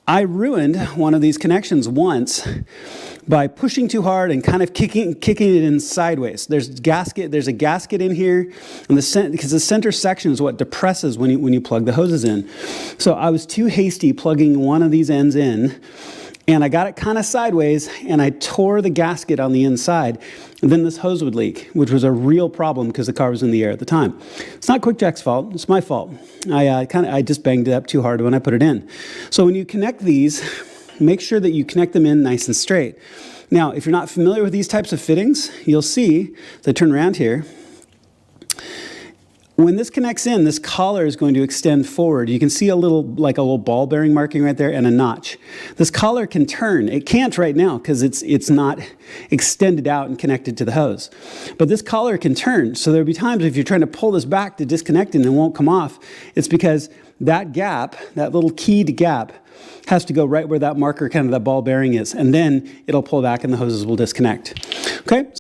I ruined one of these connections once by pushing too hard and kind of kicking it in sideways. There's a gasket in here, and because the center section is what depresses when you plug the hoses in. So I was too hasty plugging one of these ends in, and I got it kind of sideways, and I tore the gasket on the inside, and then this hose would leak, which was a real problem because the car was in the air at the time. It's not QuickJack's fault, it's my fault. I just banged it up too hard when I put it in. So when you connect these, make sure that you connect them in nice and straight. Now, if you're not familiar with these types of fittings, you'll see, as I turn around here, when this connects in, this collar is going to extend forward. You can see a little ball bearing marking right there and a notch. This collar can turn. It can't right now because it's not extended out and connected to the hose. But this collar can turn. So there'll be times if you're trying to pull this back to disconnect it and it won't come off, it's because that gap, that little keyed gap, has to go right where that marker, kind of that ball bearing is. And then it'll pull back and the hoses will disconnect. Okay?